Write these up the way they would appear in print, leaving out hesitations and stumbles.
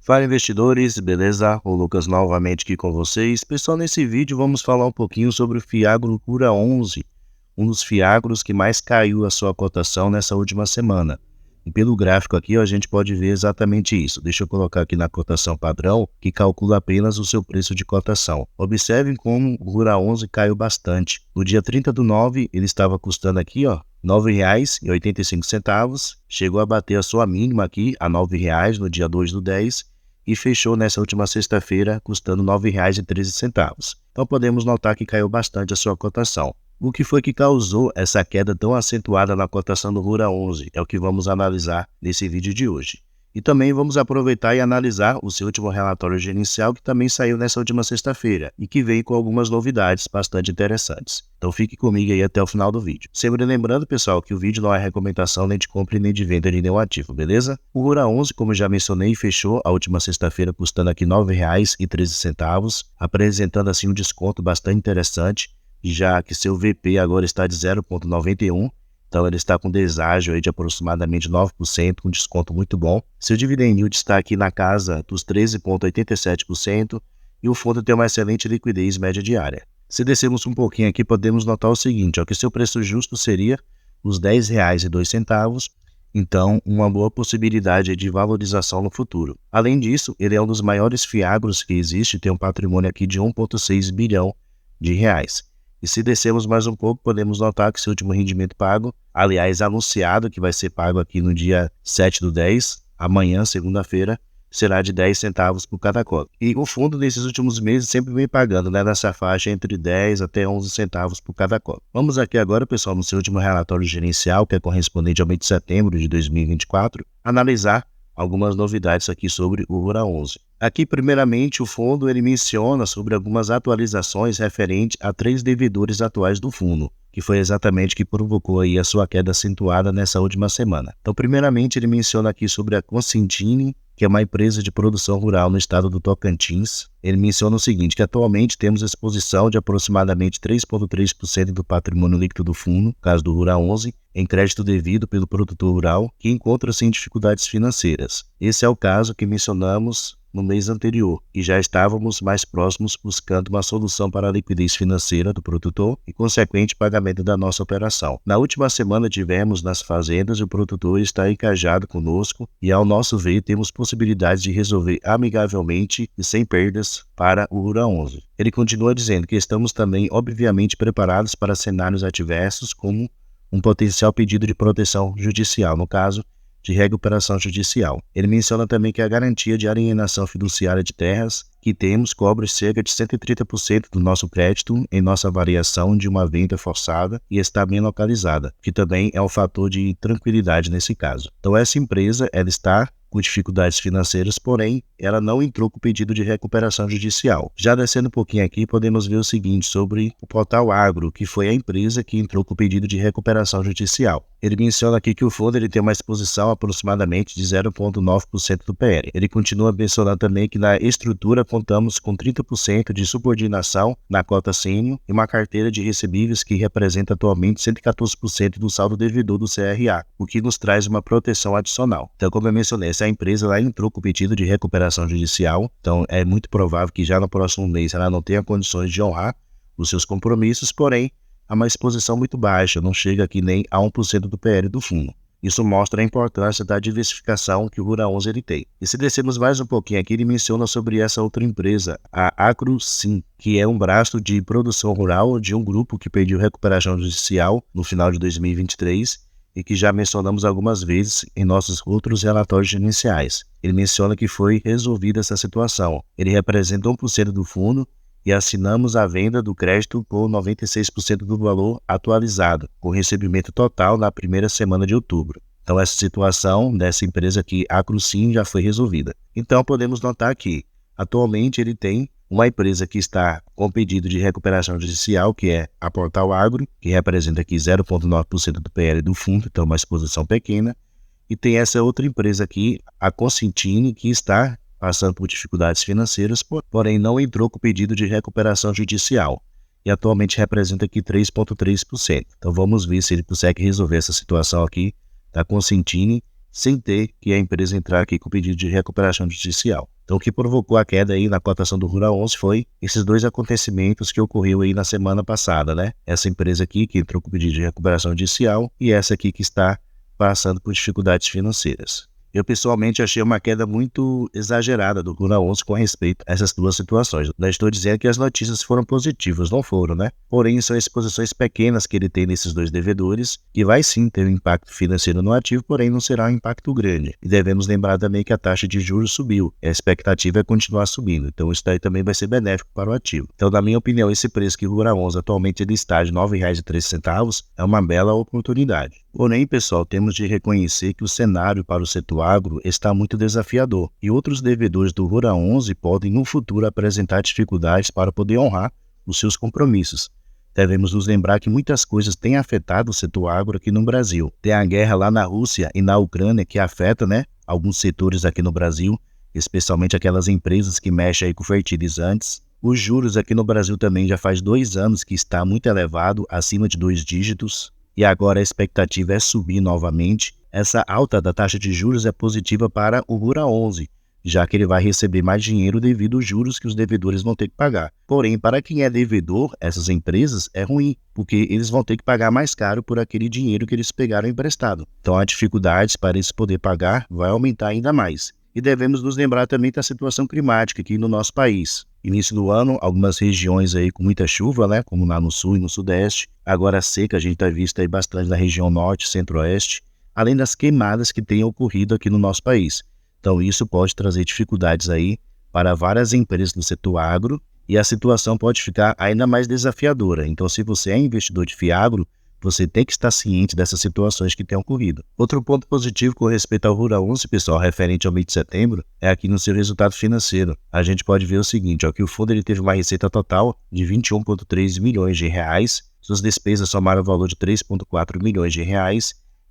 Fala investidores, beleza? O Lucas novamente aqui com vocês. Pessoal, nesse vídeo vamos falar um pouquinho sobre o Fiagro Cura 11, um dos Fiagros que mais caiu a sua cotação nessa última semana. E pelo gráfico aqui, ó, a gente pode ver exatamente isso. Deixa eu colocar aqui na cotação padrão, que calcula apenas o seu preço de cotação. Observem como o Cura 11 caiu bastante. No dia 30/9, ele estava custando aqui, ó, R$ 9,85, chegou a bater a sua mínima aqui a R$ 9,00 no dia 2/10 e fechou nessa última sexta-feira custando R$ 9,13. Então podemos notar que caiu bastante a sua cotação. O que foi que causou essa queda tão acentuada na cotação do Cura 11? É o que vamos analisar nesse vídeo de hoje. E também vamos aproveitar e analisar o seu último relatório gerencial, que também saiu nessa última sexta-feira e que veio com algumas novidades bastante interessantes. Então fique comigo aí até o final do vídeo. Sempre lembrando, pessoal, que o vídeo não é recomendação nem de compra nem de venda de nenhum ativo, beleza? O Cura 11, como já mencionei, fechou a última sexta-feira custando aqui R$ 9,13, apresentando assim um desconto bastante interessante, já que seu VP agora está de 0,91. Então ele está com deságio aí de aproximadamente 9%, com desconto muito bom. Seu dividend yield está aqui na casa dos 13,87% e o fundo tem uma excelente liquidez média diária. Se descermos um pouquinho aqui, podemos notar o seguinte, ó, que seu preço justo seria os R$ 10,02, então uma boa possibilidade de valorização no futuro. Além disso, ele é um dos maiores fiagros que existe, tem um patrimônio aqui de 1,6 bilhão de reais. E se descermos mais um pouco, podemos notar que seu último rendimento pago, aliás, anunciado que vai ser pago aqui no dia 7/10, amanhã, segunda-feira, será de 10 centavos por cada cota. E o fundo, nesses últimos meses, sempre vem pagando, né, nessa faixa entre 10 até 11 centavos por cada cota. Vamos aqui agora, pessoal, no seu último relatório gerencial, que é correspondente ao mês de setembro de 2024, analisar algumas novidades aqui sobre o Cura 11. Aqui, primeiramente, o fundo ele menciona sobre algumas atualizações referentes a 3 devedores atuais do fundo, que foi exatamente o que provocou aí a sua queda acentuada nessa última semana. Então, primeiramente, ele menciona aqui sobre a Consentini, que é uma empresa de produção rural no estado do Tocantins. Ele menciona o seguinte, que atualmente temos exposição de aproximadamente 3,3% do patrimônio líquido do fundo, no caso do Cura 11, em crédito devido pelo produtor rural, que encontra-se em dificuldades financeiras. Esse é o caso que mencionamos no mês anterior, e já estávamos mais próximos buscando uma solução para a liquidez financeira do produtor e consequente pagamento da nossa operação. Na última semana tivemos nas fazendas e o produtor está encajado conosco e, ao nosso ver, temos possibilidades de resolver amigavelmente e sem perdas para o Cura 11. Ele continua dizendo que estamos também, obviamente, preparados para cenários adversos, como um potencial pedido de proteção judicial, no caso, de recuperação judicial. Ele menciona também que a garantia de alienação fiduciária de terras que temos cobre cerca de 130% do nosso crédito em nossa variação de uma venda forçada e está bem localizada, que também é um fator de tranquilidade nesse caso. Então essa empresa ela está com dificuldades financeiras, porém, ela não entrou com pedido de recuperação judicial. Já descendo um pouquinho aqui, podemos ver o seguinte sobre o Portal Agro, que foi a empresa que entrou com pedido de recuperação judicial. Ele menciona aqui que o fundo ele tem uma exposição aproximadamente de 0,9% do PL. Ele continua mencionando também que na estrutura contamos com 30% de subordinação na cota sênior e uma carteira de recebíveis que representa atualmente 114% do saldo devedor do CRA, o que nos traz uma proteção adicional. Então, como eu mencionei, essa empresa lá entrou com pedido de recuperação judicial, então é muito provável que já no próximo mês ela não tenha condições de honrar os seus compromissos, porém, há uma exposição muito baixa, não chega aqui nem a 1% do PL do fundo. Isso mostra a importância da diversificação que o Cura 11 ele tem. E se descermos mais um pouquinho aqui, ele menciona sobre essa outra empresa, a AgroSim, que é um braço de produção rural de um grupo que pediu recuperação judicial no final de 2023 e que já mencionamos algumas vezes em nossos outros relatórios gerenciais. Ele menciona que foi resolvida essa situação. Ele representa 1% do fundo e assinamos a venda do crédito por 96% do valor atualizado, com recebimento total na primeira semana de outubro. Então essa situação dessa empresa aqui, a AgroSim, já foi resolvida. Então podemos notar que atualmente ele tem uma empresa que está com pedido de recuperação judicial, que é a Portal Agro, que representa aqui 0,9% do PL do fundo, então uma exposição pequena, e tem essa outra empresa aqui, a Consentini, que está passando por dificuldades financeiras, porém não entrou com pedido de recuperação judicial e atualmente representa aqui 3,3%. Então vamos ver se ele consegue resolver essa situação aqui da Consentini sem ter que a empresa entrar aqui com pedido de recuperação judicial. Então, o que provocou a queda aí na cotação do Rural 11 foi esses dois acontecimentos que ocorreu aí na semana passada, né? Essa empresa aqui que entrou com pedido de recuperação judicial e essa aqui que está passando por dificuldades financeiras. Eu pessoalmente achei uma queda muito exagerada do Rural 11 com respeito a essas duas situações. Não estou dizendo que as notícias foram positivas, não foram, né? Porém, são exposições pequenas que ele tem nesses dois devedores, que vai sim ter um impacto financeiro no ativo, porém não será um impacto grande. E devemos lembrar também que a taxa de juros subiu, e a expectativa é continuar subindo, então isso daí também vai ser benéfico para o ativo. Então, na minha opinião, esse preço que o Rural 11 atualmente ele está de R$ 9,13 é uma bela oportunidade. Porém, pessoal, temos de reconhecer que o cenário para o setor agro está muito desafiador e outros devedores do Rural 11 podem no futuro apresentar dificuldades para poder honrar os seus compromissos. Devemos nos lembrar que muitas coisas têm afetado o setor agro aqui no Brasil. Tem a guerra lá na Rússia e na Ucrânia que afeta, alguns setores aqui no Brasil, especialmente aquelas empresas que mexem aí com fertilizantes. Os juros aqui no Brasil também já faz 2 anos que está muito elevado, acima de 2 dígitos. E agora a expectativa é subir novamente. Essa alta da taxa de juros é positiva para o Rural 11, já que ele vai receber mais dinheiro devido aos juros que os devedores vão ter que pagar. Porém, para quem é devedor, essas empresas, é ruim, porque eles vão ter que pagar mais caro por aquele dinheiro que eles pegaram emprestado. Então, a dificuldade para eles poderem pagar vai aumentar ainda mais. E devemos nos lembrar também da situação climática aqui no nosso país. Início do ano, algumas regiões aí com muita chuva, como lá no sul e no sudeste. Agora a seca a gente está visto aí bastante na região norte e centro-oeste, além das queimadas que têm ocorrido aqui no nosso país. Então isso pode trazer dificuldades aí para várias empresas do setor agro e a situação pode ficar ainda mais desafiadora. Então se você é investidor de FIAGRO, você tem que estar ciente dessas situações que têm ocorrido. Outro ponto positivo com respeito ao Rural 11, pessoal, referente ao mês de setembro, é aqui no seu resultado financeiro. A gente pode ver o seguinte, que o fundo ele teve uma receita total de R$ 21,3 milhões, suas despesas somaram o valor de R$ 3,4 milhões,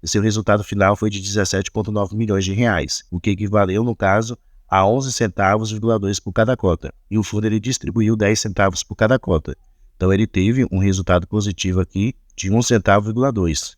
e seu resultado final foi de R$ 17,9 milhões, o que equivaleu, no caso, a 11 centavos por cada cota. E o fundo ele distribuiu 10 centavos por cada cota. Então ele teve um resultado positivo aqui de 1,2 centavo.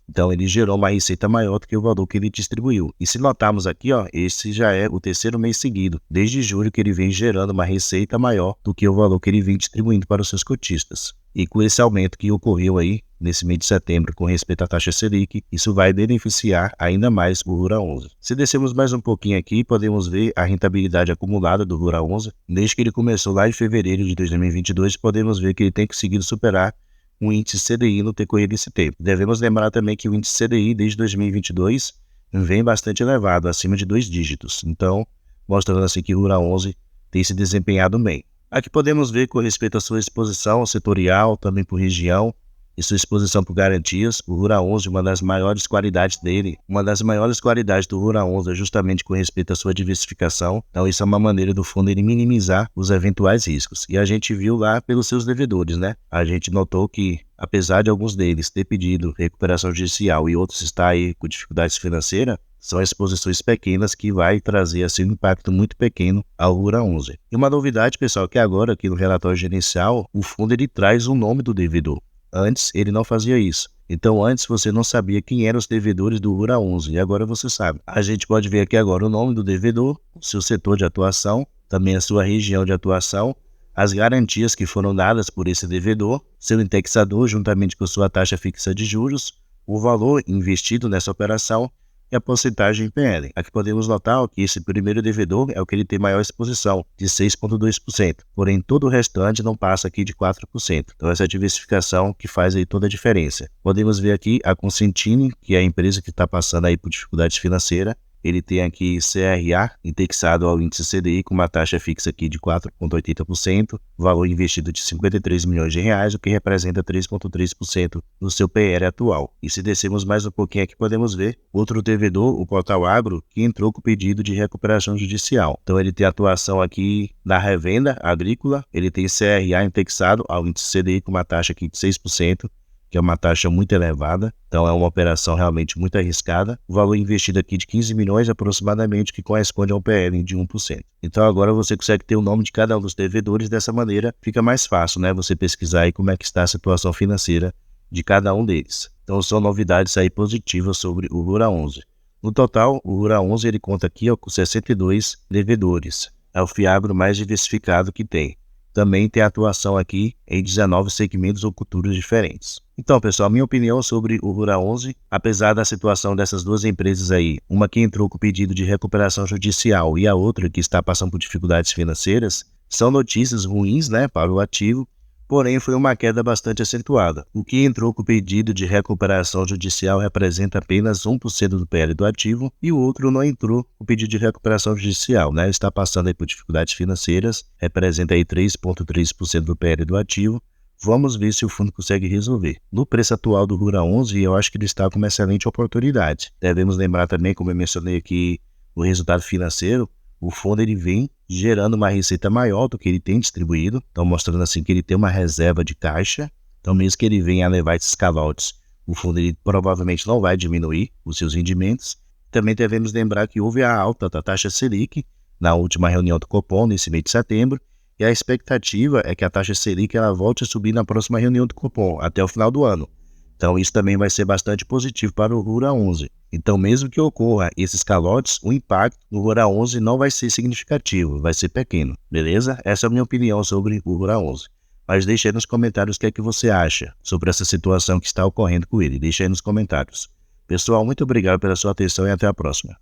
Então ele gerou uma receita maior do que o valor que ele distribuiu. E se notarmos aqui, esse já é o terceiro mês seguido, desde julho que ele vem gerando uma receita maior do que o valor que ele vem distribuindo para os seus cotistas. E com esse aumento que ocorreu aí nesse mês de setembro com respeito à taxa Selic, isso vai beneficiar ainda mais o Rural 11. Se descermos mais um pouquinho aqui, podemos ver a rentabilidade acumulada do Rural 11. Desde que ele começou lá em fevereiro de 2022, podemos ver que ele tem conseguido superar o índice CDI no decorrer desse tempo. Devemos lembrar também que o índice CDI desde 2022 vem bastante elevado, acima de 2 dígitos. Então, mostrando assim que o Rural 11 tem se desempenhado bem. Aqui podemos ver com respeito à sua exposição setorial, também por região, e sua exposição por garantias. O Rural 11, uma das maiores qualidades dele, uma das maiores qualidades do Rural 11 é justamente com respeito à sua diversificação. Então isso é uma maneira do fundo ele minimizar os eventuais riscos. E a gente viu lá pelos seus devedores, A gente notou que, apesar de alguns deles ter pedido recuperação judicial e outros estar aí com dificuldades financeiras, são exposições pequenas que vai trazer assim um impacto muito pequeno ao Rural 11. E uma novidade, pessoal, que agora aqui no relatório gerencial, o fundo ele traz o nome do devedor. Antes ele não fazia isso. Então antes você não sabia quem eram os devedores do Rural 11 e agora você sabe. A gente pode ver aqui agora o nome do devedor, o seu setor de atuação, também a sua região de atuação, as garantias que foram dadas por esse devedor, seu indexador juntamente com sua taxa fixa de juros, o valor investido nessa operação e a porcentagem em PL. Aqui podemos notar que esse primeiro devedor é o que ele tem maior exposição, de 6,2%. Porém, todo o restante não passa aqui de 4%. Então, essa é a diversificação que faz aí toda a diferença. Podemos ver aqui a Consentini, que é a empresa que está passando aí por dificuldades financeiras. Ele tem aqui CRA indexado ao índice CDI com uma taxa fixa aqui de 4,80%, valor investido de R$ 53 milhões, o que representa 3,3% do seu PL atual. E se descermos mais um pouquinho aqui, podemos ver outro devedor, o Portal Agro, que entrou com pedido de recuperação judicial. Então ele tem atuação aqui na revenda agrícola, ele tem CRA indexado ao índice CDI com uma taxa aqui de 6%, que é uma taxa muito elevada, então é uma operação realmente muito arriscada. O valor investido aqui de 15 milhões aproximadamente, que corresponde a um PL de 1%. Então agora você consegue ter o nome de cada um dos devedores, dessa maneira fica mais fácil, Você pesquisar aí como é que está a situação financeira de cada um deles. Então são novidades aí positivas sobre o Rural 11. No total, o Rural 11 ele conta aqui ó, com 62 devedores. É o Fiagro mais diversificado que tem. Também tem atuação aqui em 19 segmentos ou culturas diferentes. Então, pessoal, minha opinião sobre o Rural 11, apesar da situação dessas duas empresas aí, uma que entrou com pedido de recuperação judicial e a outra que está passando por dificuldades financeiras, são notícias ruins, né, para o ativo, porém foi uma queda bastante acentuada. O que entrou com pedido de recuperação judicial representa apenas 1% do PL do ativo e o outro não entrou com pedido de recuperação judicial, né? Está passando aí por dificuldades financeiras, representa aí 3,3% do PL do ativo. Vamos ver se o fundo consegue resolver. No preço atual do Rural 11, eu acho que ele está com uma excelente oportunidade. Devemos lembrar também, como eu mencionei aqui, o resultado financeiro. O fundo ele vem gerando uma receita maior do que ele tem distribuído, então mostrando assim que ele tem uma reserva de caixa. Então mesmo que ele venha a levar esses calotes, o fundo ele provavelmente não vai diminuir os seus rendimentos. Também devemos lembrar que houve a alta da taxa Selic na última reunião do Copom, nesse mês de setembro, e a expectativa é que a taxa Selic ela volte a subir na próxima reunião do Copom, até o final do ano. Então isso também vai ser bastante positivo para o Rural 11. Então mesmo que ocorra esses calotes, o impacto no Rural 11 não vai ser significativo, vai ser pequeno, beleza? Essa é a minha opinião sobre o Rural 11. Mas deixa aí nos comentários o que é que você acha sobre essa situação que está ocorrendo com ele. Deixa aí nos comentários. Pessoal, muito obrigado pela sua atenção e até a próxima.